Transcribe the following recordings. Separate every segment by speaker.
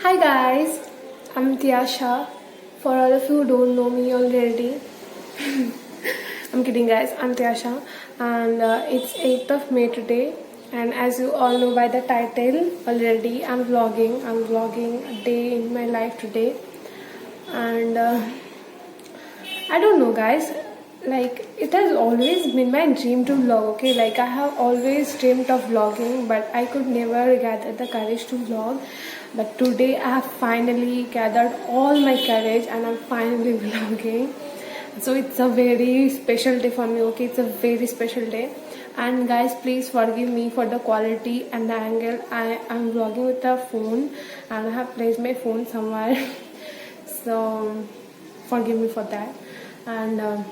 Speaker 1: Hi guys, I'm Tiasha. For all of you who don't know me already, I'm kidding guys, I'm Tiasha and it's 8th of May today, and as you all know by the title already, I'm vlogging a day in my life today. And I don't know guys, like it has always been my dream to vlog, okay? Like I have always dreamed of vlogging, but I could never gather the courage to vlog. But today I have finally gathered all my courage and I'm finally vlogging. So it's a very special day for me, okay? It's a very special day. And guys, please forgive me for the quality and the angle. I am vlogging with a phone and I have placed my phone somewhere. So forgive me for that. And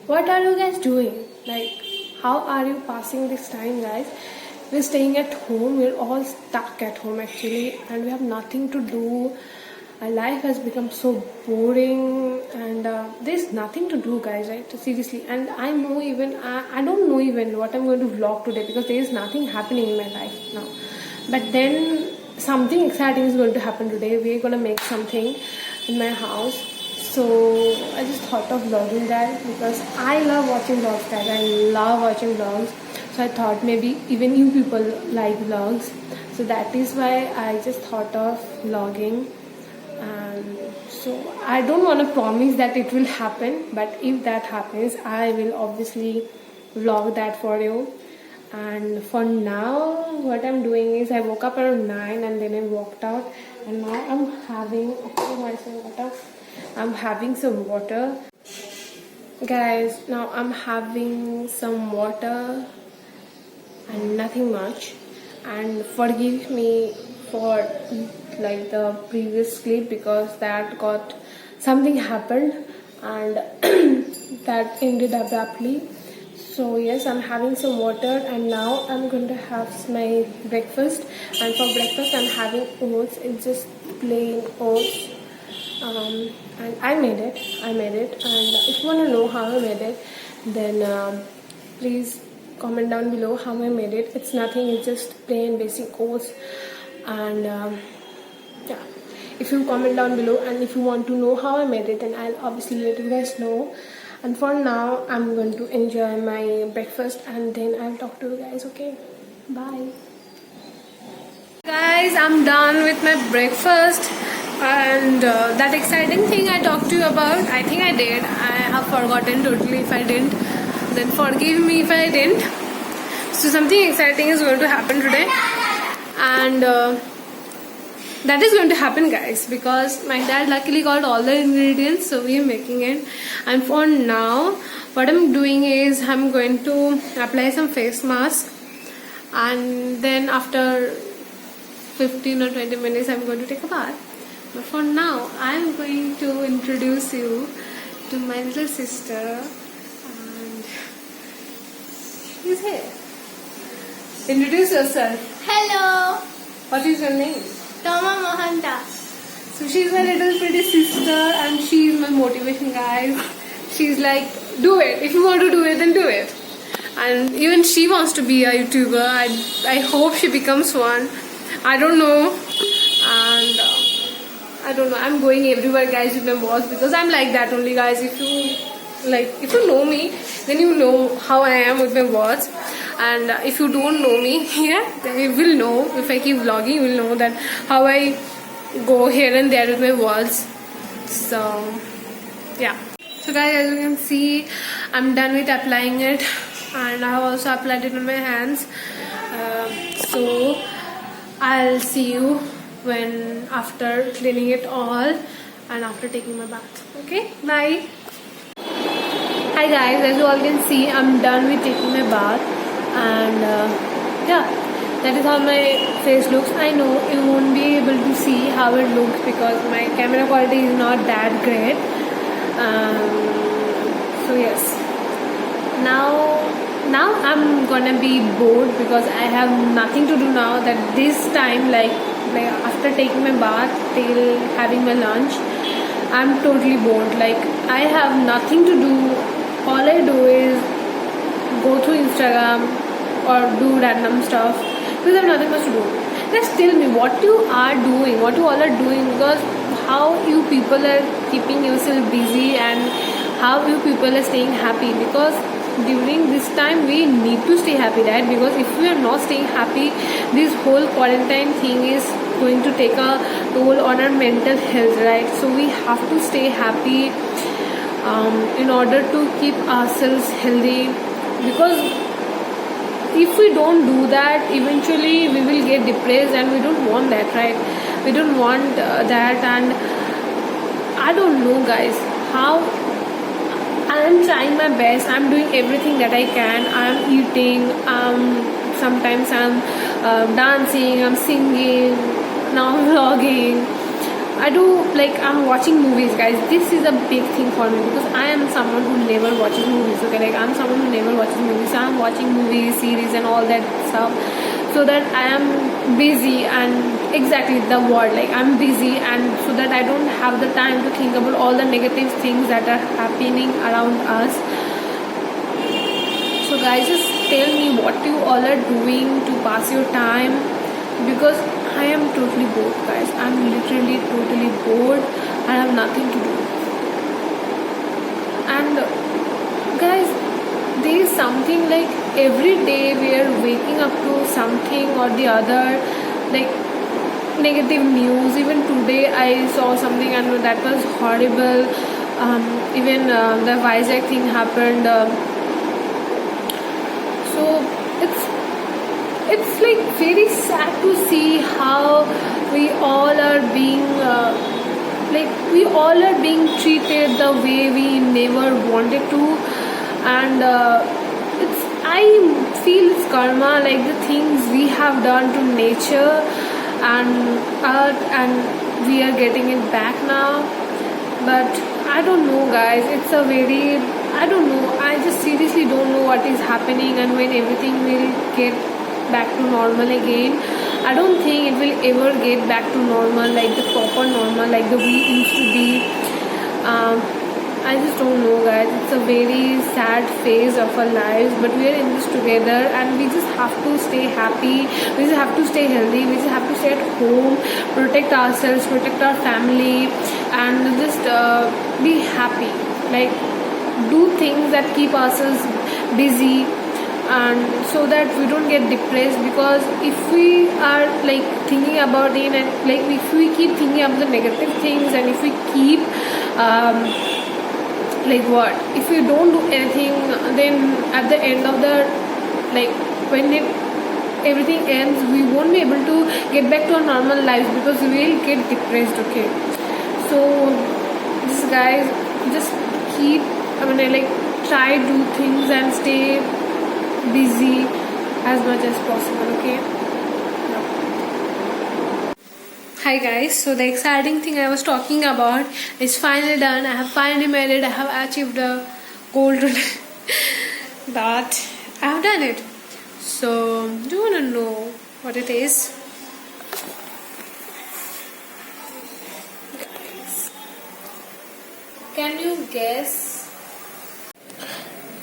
Speaker 1: what are you guys doing? Like, how are you passing this time, guys? We're staying at home. We're all stuck at home actually, and we have nothing to do. Our life has become so boring, and there's nothing to do, guys. Right? Seriously. And I know even I don't know even what I'm going to vlog today because there is nothing happening in my life now. But then something exciting is going to happen today. We're gonna make something in my house. So I just thought of vlogging that because I love watching vlogs, guys. I love watching vlogs. So I thought maybe even you people like vlogs. So that is why I just thought of vlogging. And so I don't want to promise that it will happen, but if that happens, I will obviously vlog that for you. And for now, what I'm doing is I woke up around 9 and then I walked out, and now I'm having I'm having some water. Guys, now I'm having some water and nothing much. And forgive me for like the previous clip because that got something happened and that ended abruptly. So yes, I'm having some water and now I'm going to have my breakfast. And for breakfast I'm having oats. It's just plain oats. And I made it. And if you want to know how I made it, then please comment down below how I made it. It's nothing. It's just plain basic oats. And yeah, if you comment down below and if you want to know how I made it, then I'll obviously let you guys know. And for now, I'm going to enjoy my breakfast and then I'll talk to you guys. Okay, bye. Guys, I'm done with my breakfast. And that exciting thing I talked to you about, I think I did. I have forgotten totally. If I didn't, then forgive me if I didn't. So something exciting is going to happen today. And that is going to happen, guys, because my dad luckily got all the ingredients, so we are making it. And for now, what I'm doing is I'm going to apply some face mask, and then after 15 or 20 minutes I'm going to take a bath. But for now, I'm going to introduce you to my little sister, and she's here. Introduce yourself.
Speaker 2: Hello,
Speaker 1: What is your name?
Speaker 2: Toma Mohanta.
Speaker 1: So she's my little pretty sister and she's my motivation, guys. She's like, do it. If you want to do it, then do it. And even she wants to be a YouTuber. I hope she becomes one. I don't know. And I don't know. I'm going everywhere, guys, with my vlogs because I'm like that only, guys. If you know me, then you know how I am with my vlogs. And if you don't know me, yeah, then you will know. If I keep vlogging, you will know that how I go here and there with my vlogs. So yeah. So guys, as you can see, I'm done with applying it, and I have also applied it on my hands. So I'll see you when after cleaning it all and after taking my bath. Okay, bye. Hi guys, as you all can see, I'm done with taking my bath, and yeah, that is how my face looks. I know you won't be able to see how it looks because my camera quality is not that great. So yes, now I'm gonna be bored because I have nothing to do now. That this time, like after taking my bath till having my lunch, I'm totally bored. Like I have nothing to do. All I do is go through Instagram or do random stuff because I have nothing much to do. Just tell me what you are doing, what you all are doing, because how you people are keeping yourself busy and how you people are staying happy. Because during this time we need to stay happy, right? Because if we are not staying happy, this whole quarantine thing is going to take a toll on our mental health, right? So we have to stay happy in order to keep ourselves healthy. Because if we don't do that, eventually we will get depressed, and we don't want that, right? We don't want that. And I don't know, guys, how I am trying my best. I'm doing everything that I can. I'm eating, sometimes I'm dancing, I'm singing, now I'm vlogging. I do, like, I'm watching movies, guys. This is a big thing for me because I am someone who never watches movies, okay? Like, I'm someone who never watches movies. So I'm watching movies, series, and all that stuff, so that I am busy, and exactly the word, like, I'm busy, and so that I don't have the time to think about all the negative things that are happening around us. So, guys, just tell me what you all are doing to pass your time, because I am totally bored, guys. I'm literally totally bored. I have nothing to do. And guys, there is something like every day we are waking up to something or the other, like negative news. Even today I saw something and that was horrible. Even the Vizag thing happened. So it's like very sad to see how we all are being we all are being treated the way we never wanted to. And it's I feel it's karma, like the things we have done to nature and earth, and we are getting it back now. But I don't know, guys, it's a very, I don't know, I just seriously don't know what is happening and when everything will get back to normal again. I don't think it will ever get back to normal, like the proper normal, like the we used to be. I just don't know, guys. It's a very sad phase of our lives, but we are in this together, and we just have to stay happy. We just have to stay healthy. We just have to stay at home, protect ourselves, protect our family, and just be happy. Like, do things that keep ourselves busy, and so that we don't get depressed. Because if we are like thinking about it, and like if we keep thinking about the negative things, and if we keep like what if we don't do anything, then at the end of the, like, when everything ends, we won't be able to get back to our normal lives, because we will get depressed, okay? So this, guys, just keep, like, try do things and stay busy as much as possible, okay? Hi guys, so the exciting thing I was talking about is finally done. I have finally made it. I have achieved a goal today that I have done it. So do you want to know what it is? Can you guess?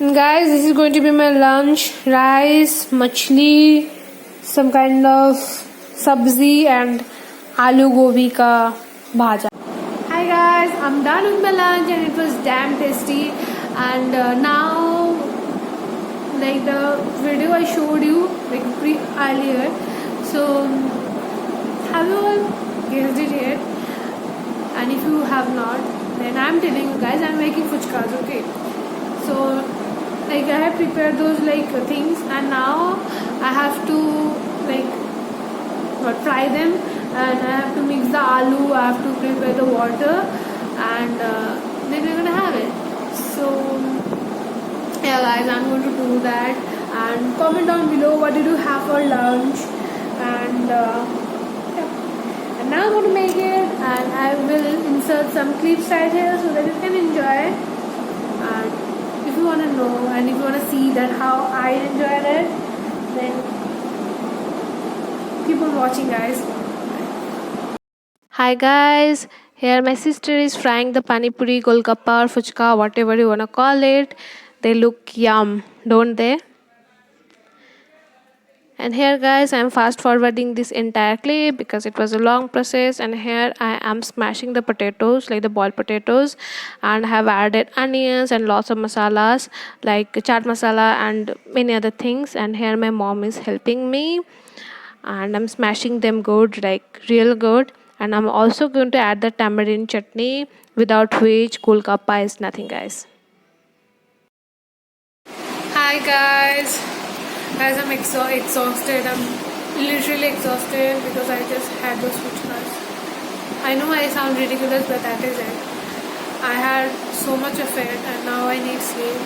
Speaker 1: Guys, this is going to be my lunch: rice, machli, some kind of sabzi, and aloo gobi ka bhaja. Hi guys, I'm done with my lunch and it was damn tasty. And now, like the video I showed you like earlier, so have you all guessed it yet? And if you have not, then I'm telling you guys, I'm making fuchkas, okay? So like I have prepared those like things, and now I have to like fry them, and I have to mix the aloo, I have to prepare the water, and then we're gonna have it. So yeah guys, I'm going to do that, and comment down below what did you have for lunch. And yeah, and now I'm going to make it, and I will insert some clips right here so that you can enjoy. And if you want to know, and if you want to see that how I enjoyed it, then keep on watching, guys. Hi guys, here my sister is frying the pani puri, golgappa, or fuchka, whatever you wanna call it. They look yum, don't they? And here guys, I'm fast forwarding this entirely because it was a long process. And here I am smashing the potatoes, like the boiled potatoes, and have added onions and lots of masalas like chaat masala and many other things. And here my mom is helping me, and I'm smashing them good, like real good. And I'm also going to add the tamarind chutney, without which Golgappa is nothing, guys. Hi guys. Guys, I'm exhausted. I'm literally exhausted because I just had those fuchkas. I know I sound ridiculous, but that is it. I had so much of it and now I need sleep.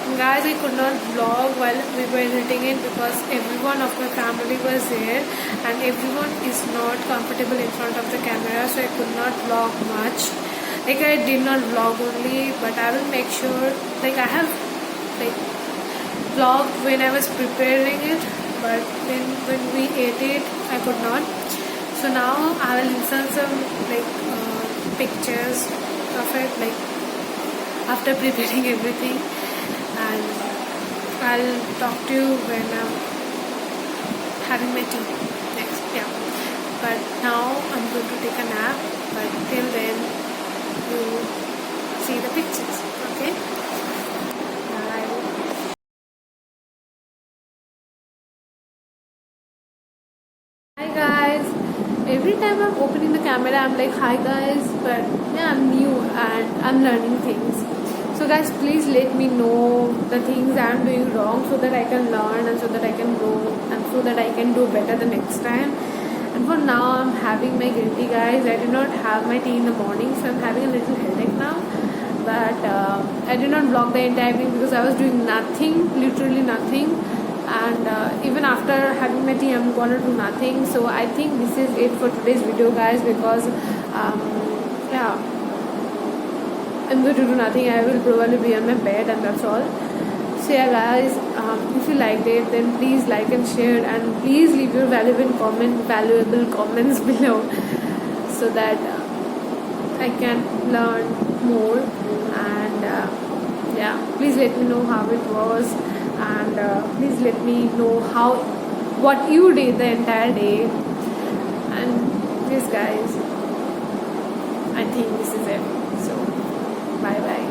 Speaker 1: And guys, I could not vlog while we were eating it because everyone of my family was there and everyone is not comfortable in front of the camera, so I could not vlog much. Like, I did not vlog only, but I will make sure, like, I have like vlogged when I was preparing it, but when we ate it I could not. So now I will insert some like pictures of it, like after preparing everything, and I'll talk to you when I'm having my tea next. Yeah, but now I'm going to take a nap, but till then you see the pictures. Okay, bye. Hi guys. Every time I'm opening the camera I'm like, hi guys, but yeah, I'm new and I'm learning things. So guys, please let me know the things I'm doing wrong so that I can learn and so that I can grow and so that I can do better the next time. And for now I'm having my green tea, guys. I did not have my tea in the morning, so I'm having a little headache now. But I did not vlog the entire thing because I was doing nothing, literally nothing. And even after having my tea I'm gonna do nothing. So I think this is it for today's video, guys, because yeah, I'm going to do nothing. I will probably be on my bed and that's all. So yeah guys, if you liked it then please like and share, and please leave your valuable comments below so that I can learn more. And yeah, please let me know how it was, and please let me know what you did the entire day. And yes guys, I think this is it. So bye bye.